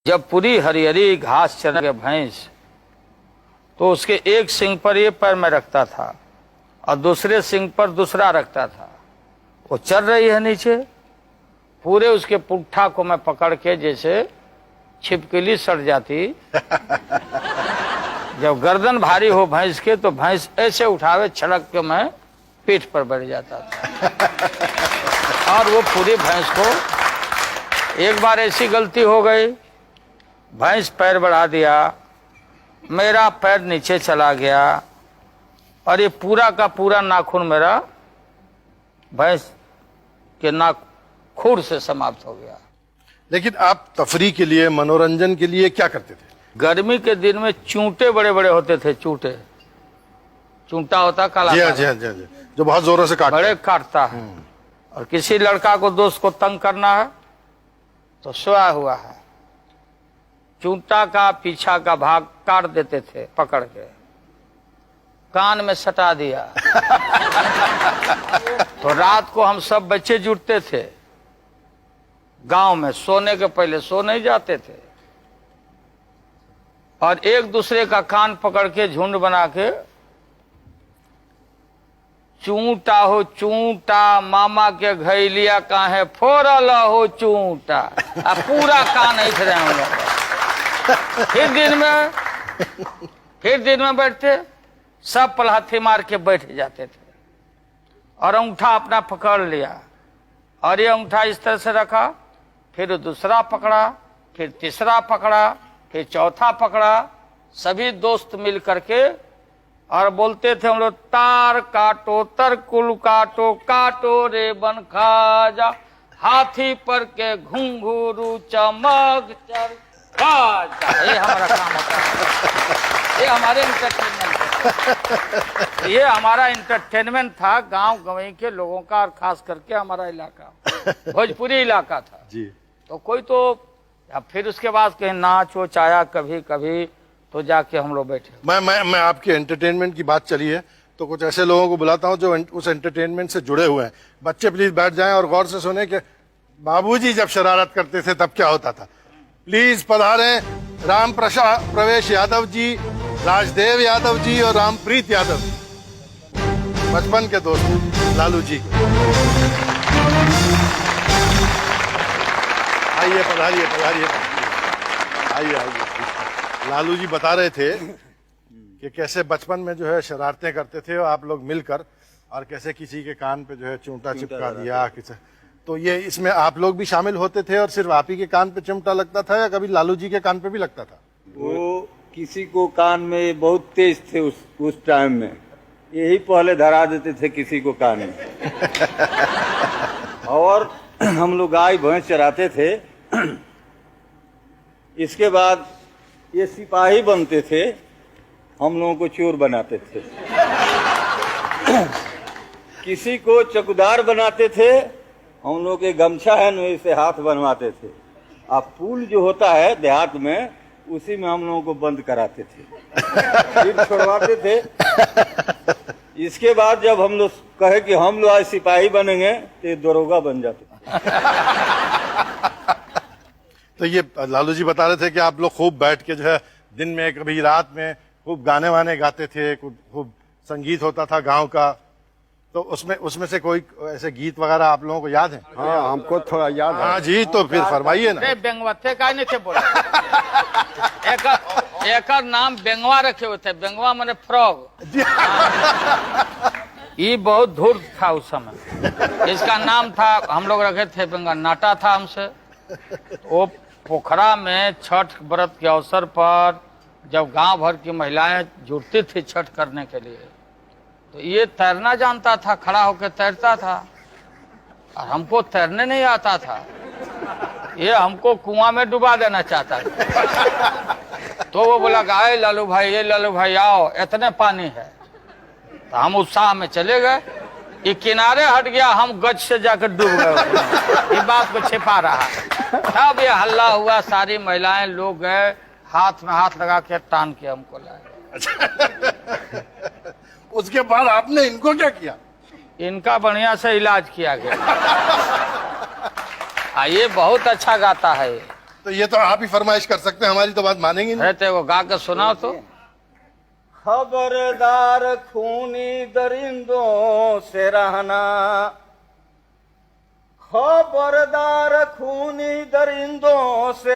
जब पूरी हरी घास चर के भैंस तो उसके एक सींग पर ये पैर में रखता था और दूसरे सींग पर दूसरा रखता था। वो चल रही है नीचे, पूरे उसके पुट्ठा को मैं पकड़ के जैसे छिपकली सड़ जाती। जब गर्दन भारी हो भैंस के तो भैंस ऐसे उठावे, छड़क के मैं पीठ पर बैठ जाता था। और वो पूरी भैंस को, एक बार ऐसी गलती हो गई, भैंस पैर बढ़ा दिया, मेरा पैर नीचे चला गया और ये पूरा का पूरा नाखून मेरा भैंस के नाखून से समाप्त हो गया। लेकिन आप तफरी के लिए, मनोरंजन के लिए क्या करते थे? गर्मी के दिन में चूंटे बड़े बड़े होते थे। चूंटा होता काला, जी, जो बहुत जोरों से बड़े काटता है। और किसी लड़का को, दोस्त को तंग करना है तो सोया हुआ है, चूंटा का पीछा का भाग काट देते थे, पकड़ के कान में सटा दिया। तो रात को हम सब बच्चे जुटते थे गांव में, सोने के पहले सो नहीं जाते थे, और एक दूसरे का कान पकड़ के झुंड बना के, चूंटा हो चूंटा मामा के घैलिया काहे फोड़ल हो चूंटा, अब पूरा कान ऐसे रहे। फिर दिन में बैठते, सब पलहत्थी मार के बैठ जाते थे और अंगूठा अपना पकड़ लिया, और ये अंगूठा इस तरह से रखा, फिर दूसरा पकड़ा, फिर तीसरा पकड़ा, फिर चौथा पकड़ा, सभी दोस्त मिल करके, और बोलते थे हम लोग, तार काटो तरकुल काटो, काटो रे बन खाजा, हाथी पर के घुंघरू चमक चर खाजा। ये हमारा काम होता है, ये हमारे एंटरटेनमेंट, ये हमारा एंटरटेनमेंट था गांव गंवई के लोगों का, और खास करके हमारा इलाका भोजपुरी इलाका था जी। तो कोई तो, फिर उसके बाद कहीं नाच वो चाया कभी कभी, तो जाके हम लोग बैठे। मैं आपके एंटरटेनमेंट की बात चली है तो कुछ ऐसे लोगों को बुलाता हूं जो उस एंटरटेनमेंट से जुड़े हुए हैं। बच्चे प्लीज बैठ जाएं और गौर से सुने कि बाबूजी जब शरारत करते थे तब क्या होता था। प्लीज पधारें राम प्रवेश यादव जी, राजदेव यादव जी और रामप्रीत यादव जी, बचपन के दोस्त लालू जी। आइए, पधारिए पधारिए, आइए आइए। लालू जी बता रहे थे कि कैसे बचपन में जो है शरारतें करते थे आप लोग मिलकर, और कैसे किसी के कान पे जो है चूंटा चिपका दिया किसी, तो ये इसमें आप लोग भी शामिल होते थे और सिर्फ आप ही के कान पे चिमटा लगता था या कभी लालू जी के कान पे भी लगता था? वो किसी को कान में बहुत तेज थे उस टाइम में, यही पहले धरा देते थे किसी को कान में। और हम लोग गाय भैंस चराते थे। इसके बाद ये सिपाही बनते थे, हम लोगों को चोर बनाते थे। किसी को चौकीदार बनाते थे, हम लोग के गमछा है न से हाथ बनवाते थे। अब पुल जो होता है देहात में, उसी में हम लोगों को बंद कराते थे, फिर छोड़वाते थे। इसके बाद जब हम लोग कहे कि हम लोग आज सिपाही बनेंगे तो ये दरोगा बन जाते। तो ये लालू जी बता रहे थे कि आप लोग खूब बैठ के जो है दिन में कभी रात में खूब गाने वाने गाते थे, खूब संगीत होता था गांव का, तो उसमें से कोई ऐसे गीत वगैरह आप लोगों को याद है? हाँ, हमको थोड़ा याद है। हाँ जी, तो फिर फरमाइए ना। बेंगवा थे, का नहीं थे बोला। एक नाम बेंगवा रखे हुए थे, बेंगवा माने फ्रॉग। ये बहुत धूर्त था उस समय, इसका नाम था, हम लोग रखे थे बेंगा, नाटा था हमसे। वो पोखरा में छठ व्रत के अवसर पर जब गांव भर की महिलाएं जुटती थी छठ करने के लिए, तो ये तैरना जानता था, खड़ा होकर तैरता था, और हमको तैरने नहीं आता था। ये हमको कुआं में डुबा देना चाहता था। तो वो बोला, आए लालू भाई, ये लालू भाई आओ, इतने पानी है। तो हम उत्साह में चले गए, ये किनारे हट गया, हम गज से जाकर डूब गए। ये बात को छिपा रहा। तब ये हल्ला हुआ, सारी महिलाएं लोग गए, हाथ में हाथ लगा के तान के हमको लाए। उसके बाद आपने इनको क्या किया? इनका बढ़िया से इलाज किया गया। ये बहुत अच्छा गाता है। तो ये तो आप ही फरमाइश कर सकते हैं, हमारी तो बात मानेंगे नहीं। है तो वो गा के सुनाओ तो। खबरदार खूनी दरिंदों से रहना, खबरदार खूनी दरिंदों से